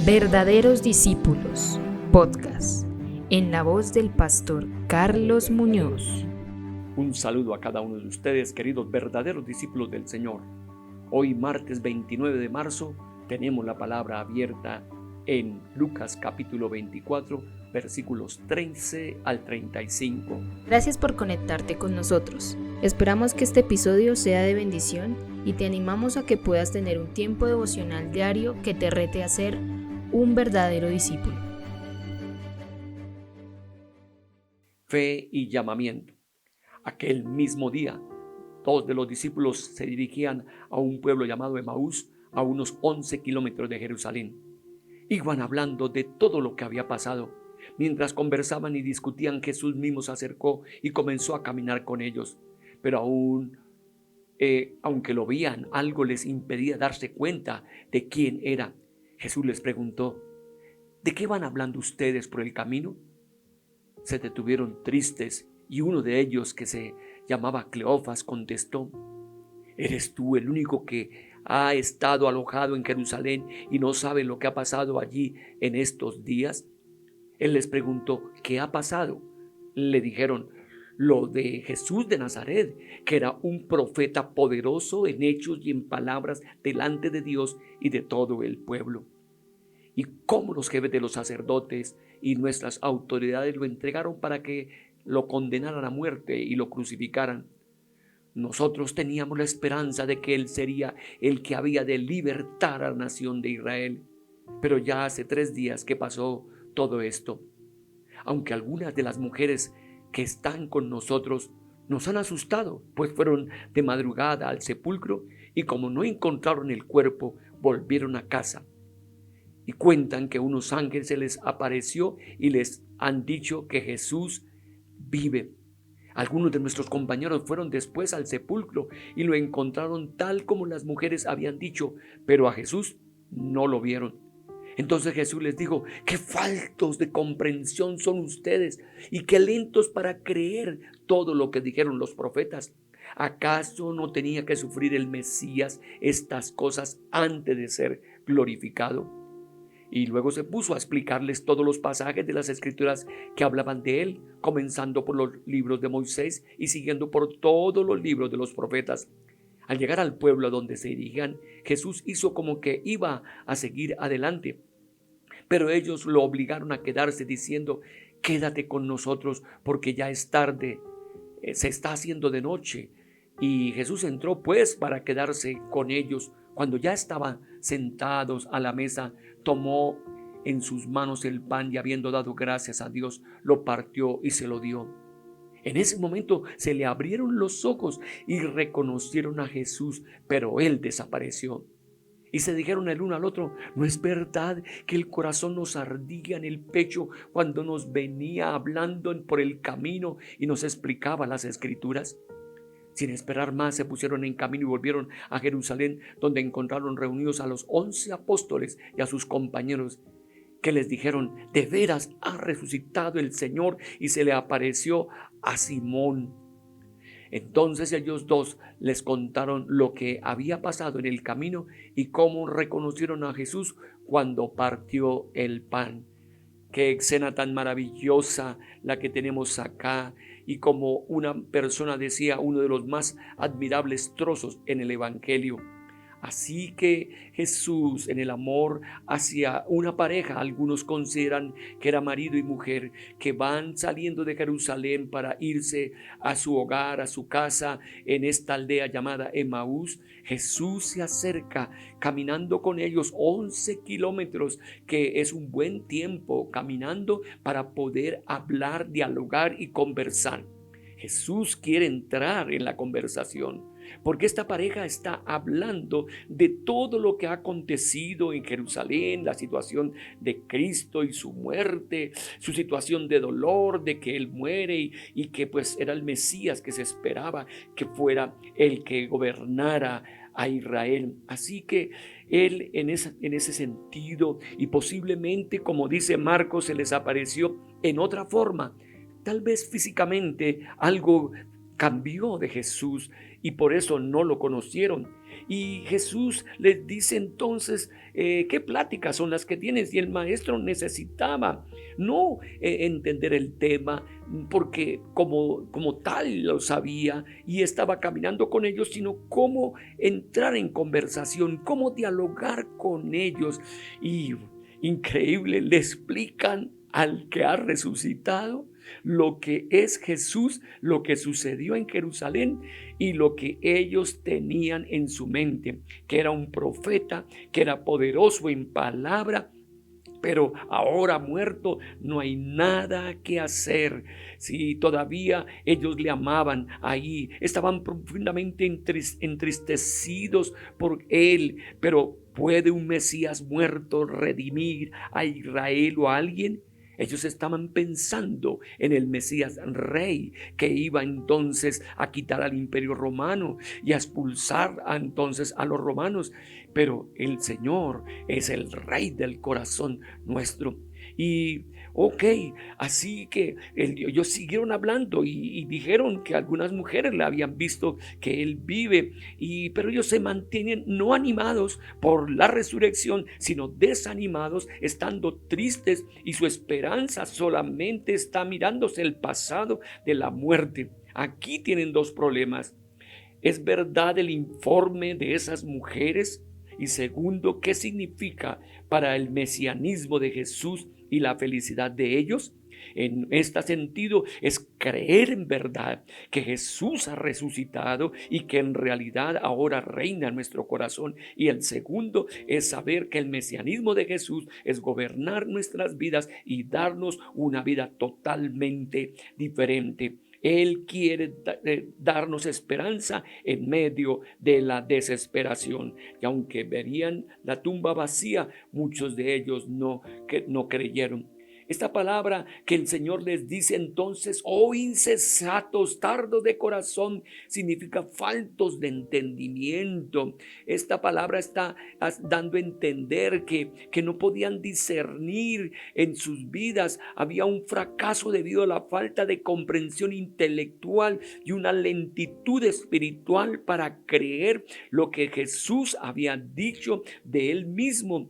Verdaderos Discípulos, podcast, en la voz del pastor Carlos Muñoz. Un saludo a cada uno de ustedes, queridos verdaderos discípulos del Señor. Hoy, martes 29 de marzo, tenemos la palabra abierta en Lucas capítulo 24, versículos 13 al 35. Gracias por conectarte con nosotros. Esperamos que este episodio sea de bendición y te animamos a que puedas tener un tiempo devocional diario que te rete a ser un verdadero discípulo. Fe y llamamiento. Aquel mismo día, dos de los discípulos se dirigían a un pueblo llamado Emaús, a unos 11 kilómetros de Jerusalén. Iban hablando de todo lo que había pasado. Mientras conversaban y discutían, Jesús mismo se acercó y comenzó a caminar con ellos. Pero aunque lo veían, algo les impedía darse cuenta de quién era. Jesús les preguntó: ¿de qué van hablando ustedes por el camino? Se detuvieron tristes y uno de ellos, que se llamaba Cleofas, contestó: ¿eres tú el único que ha estado alojado en Jerusalén y no sabe lo que ha pasado allí en estos días? Él les preguntó: ¿qué ha pasado? Le dijeron: lo de Jesús de Nazaret, que era un profeta poderoso en hechos y en palabras delante de Dios y de todo el pueblo. Y cómo los jefes de los sacerdotes y nuestras autoridades lo entregaron para que lo condenaran a muerte y lo crucificaran. Nosotros teníamos la esperanza de que Él sería el que había de libertar a la nación de Israel. Pero ya hace 3 días que pasó todo esto. Aunque algunas de las mujeres que están con nosotros nos han asustado, pues fueron de madrugada al sepulcro y como no encontraron el cuerpo, volvieron a casa. Y cuentan que unos ángeles se les apareció y les han dicho que Jesús vive. Algunos de nuestros compañeros fueron después al sepulcro y lo encontraron tal como las mujeres habían dicho, pero a Jesús no lo vieron. Entonces Jesús les dijo: qué faltos de comprensión son ustedes y qué lentos para creer todo lo que dijeron los profetas. ¿Acaso no tenía que sufrir el Mesías estas cosas antes de ser glorificado? Y luego se puso a explicarles todos los pasajes de las Escrituras que hablaban de él, comenzando por los libros de Moisés y siguiendo por todos los libros de los profetas. Al llegar al pueblo a donde se dirigían, Jesús hizo como que iba a seguir adelante, pero ellos lo obligaron a quedarse diciendo: quédate con nosotros porque ya es tarde, se está haciendo de noche. Y Jesús entró pues para quedarse con ellos. Cuando ya estaban sentados a la mesa, tomó en sus manos el pan y, habiendo dado gracias a Dios, lo partió y se lo dio. En ese momento se le abrieron los ojos y reconocieron a Jesús, pero él desapareció. Y se dijeron el uno al otro: ¿no es verdad que el corazón nos ardía en el pecho cuando nos venía hablando por el camino y nos explicaba las Escrituras? Sin esperar más, se pusieron en camino y volvieron a Jerusalén, donde encontraron reunidos a los 11 apóstoles y a sus compañeros, que les dijeron: de veras ha resucitado el Señor y se le apareció a Simón. Entonces ellos dos les contaron lo que había pasado en el camino y cómo reconocieron a Jesús cuando partió el pan. Qué escena tan maravillosa la que tenemos acá, y como una persona decía, uno de los más admirables trozos en el Evangelio. Así que Jesús, en el amor hacia una pareja, algunos consideran que era marido y mujer, que van saliendo de Jerusalén para irse a su hogar, a su casa, en esta aldea llamada Emaús. Jesús se acerca caminando con ellos 11 kilómetros, que es un buen tiempo caminando para poder hablar, dialogar y conversar. Jesús quiere entrar en la conversación, porque esta pareja está hablando de todo lo que ha acontecido en Jerusalén, la situación de Cristo y su muerte, su situación de dolor, de que Él muere y que pues era el Mesías que se esperaba que fuera el que gobernara a Israel. Así que Él en ese sentido, y posiblemente, como dice Marcos, se les apareció en otra forma. Tal vez físicamente algo cambió de Jesús y por eso no lo conocieron. Y Jesús les dice entonces, ¿qué pláticas son las que tienes? Y el maestro necesitaba no entender el tema, porque como tal lo sabía y estaba caminando con ellos, sino cómo entrar en conversación, cómo dialogar con ellos. Y increíble, le explican al que ha resucitado lo que es Jesús, lo que sucedió en Jerusalén y lo que ellos tenían en su mente, que era un profeta, que era poderoso en palabra, pero ahora muerto no hay nada que hacer. Si todavía ellos le amaban ahí, estaban profundamente entristecidos por él, pero ¿puede un Mesías muerto redimir a Israel o a alguien? Ellos estaban pensando en el Mesías rey que iba entonces a quitar al imperio romano y a expulsar entonces a los romanos. Pero el Señor es el rey del corazón nuestro. Y así que ellos siguieron hablando y dijeron que algunas mujeres le habían visto que él vive, pero ellos se mantienen no animados por la resurrección, sino desanimados, estando tristes, y su esperanza solamente está mirándose el pasado de la muerte. Aquí tienen dos problemas. ¿Es verdad el informe de esas mujeres? Y segundo, ¿qué significa para el mesianismo de Jesús y la felicidad de ellos? En este sentido es creer en verdad que Jesús ha resucitado y que en realidad ahora reina en nuestro corazón. Y el segundo es saber que el mesianismo de Jesús es gobernar nuestras vidas y darnos una vida totalmente diferente. Él quiere darnos esperanza en medio de la desesperación. Y aunque verían la tumba vacía, muchos de ellos no creyeron. Esta palabra que el Señor les dice entonces, oh insensatos, tardos de corazón, significa faltos de entendimiento. Esta palabra está dando a entender que no podían discernir en sus vidas. Había un fracaso debido a la falta de comprensión intelectual y una lentitud espiritual para creer lo que Jesús había dicho de él mismo.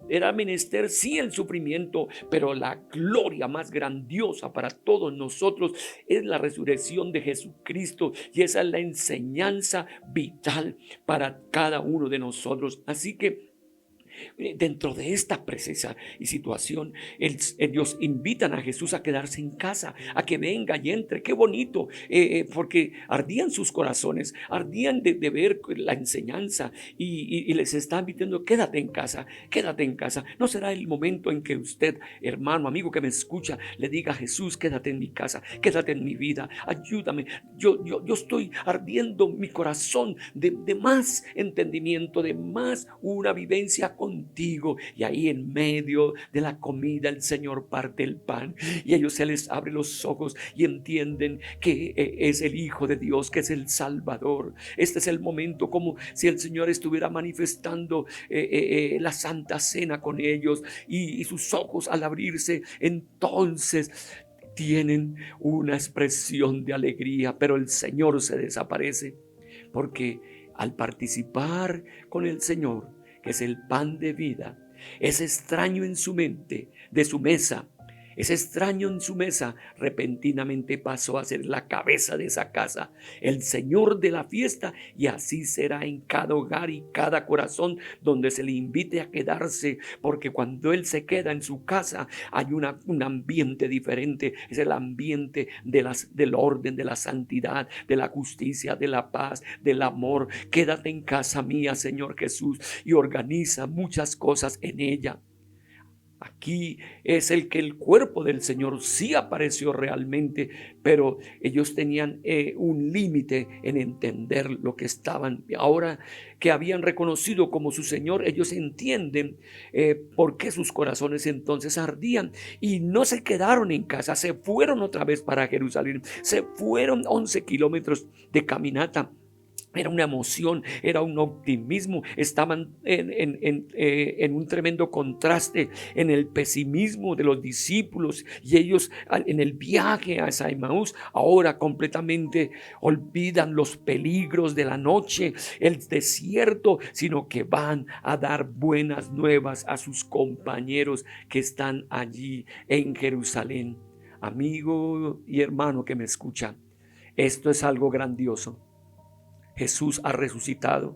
Era menester sí el sufrimiento, pero la gloria más grandiosa para todos nosotros es la resurrección de Jesucristo, y esa es la enseñanza vital para cada uno de nosotros. Así que dentro de esta precisa situación, ellos invitan a Jesús a quedarse en casa, a que venga y entre. Qué bonito, porque ardían sus corazones, ardían de ver la enseñanza, y les está invitando, quédate en casa, quédate en casa. ¿No será el momento en que usted, hermano, amigo que me escucha, le diga a Jesús, quédate en mi casa, quédate en mi vida, ayúdame? Yo estoy ardiendo mi corazón de más entendimiento, de más una vivencia contigo. Y ahí en medio de la comida el Señor parte el pan y a ellos se les abre los ojos y entienden que es el Hijo de Dios, que es el Salvador. Este es el momento como si el Señor estuviera manifestando la Santa Cena con ellos, y sus ojos al abrirse entonces tienen una expresión de alegría, pero el Señor se desaparece, porque al participar con el Señor, que es el pan de vida, es extraño en su mente, de su mesa. Ese extraño en su mesa repentinamente pasó a ser la cabeza de esa casa, el Señor de la fiesta, y así será en cada hogar y cada corazón donde se le invite a quedarse, porque cuando Él se queda en su casa hay un ambiente diferente. Es el ambiente del orden, de la santidad, de la justicia, de la paz, del amor. Quédate en casa mía, Señor Jesús, y organiza muchas cosas en ella. Aquí es el que el cuerpo del Señor sí apareció realmente, pero ellos tenían un límite en entender lo que estaban. Ahora que habían reconocido como su Señor, ellos entienden por qué sus corazones entonces ardían, y no se quedaron en casa, se fueron otra vez para Jerusalén, se fueron 11 kilómetros de caminata. Era una emoción, era un optimismo. Estaban en un tremendo contraste en el pesimismo de los discípulos, y ellos en el viaje a Emaús ahora completamente olvidan los peligros de la noche, el desierto, sino que van a dar buenas nuevas a sus compañeros que están allí en Jerusalén. Amigo y hermano que me escucha, esto es algo grandioso. Jesús ha resucitado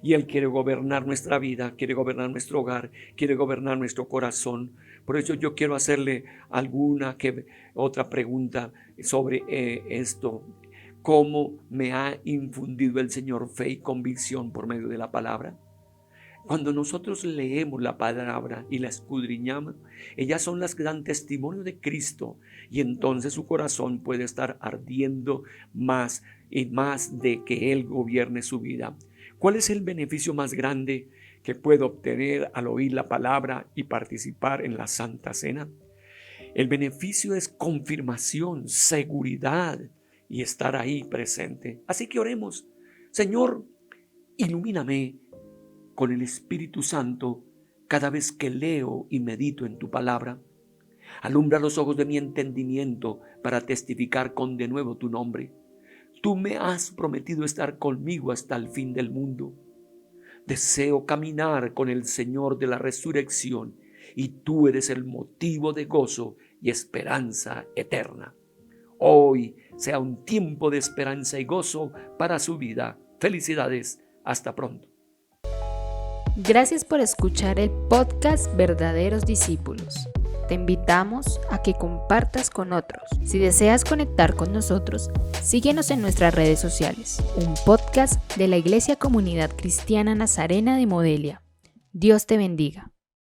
y Él quiere gobernar nuestra vida, quiere gobernar nuestro hogar, quiere gobernar nuestro corazón. Por eso yo quiero hacerle otra pregunta sobre esto. ¿Cómo me ha infundido el Señor fe y convicción por medio de la palabra? Cuando nosotros leemos la palabra y la escudriñamos, ellas son las que dan testimonio de Cristo, y entonces su corazón puede estar ardiendo más y más de que Él gobierne su vida. ¿Cuál es el beneficio más grande que puedo obtener al oír la palabra y participar en la Santa Cena? El beneficio es confirmación, seguridad y estar ahí presente. Así que oremos. Señor, ilumíname con el Espíritu Santo cada vez que leo y medito en tu palabra. Alumbra los ojos de mi entendimiento para testificar con de nuevo tu nombre. Tú me has prometido estar conmigo hasta el fin del mundo. Deseo caminar con el Señor de la resurrección, y tú eres el motivo de gozo y esperanza eterna. Hoy sea un tiempo de esperanza y gozo para su vida. Felicidades. Hasta pronto. Gracias por escuchar el podcast Verdaderos Discípulos. Te invitamos a que compartas con otros. Si deseas conectar con nosotros, síguenos en nuestras redes sociales. Un podcast de la Iglesia Comunidad Cristiana Nazarena de Modelia. Dios te bendiga.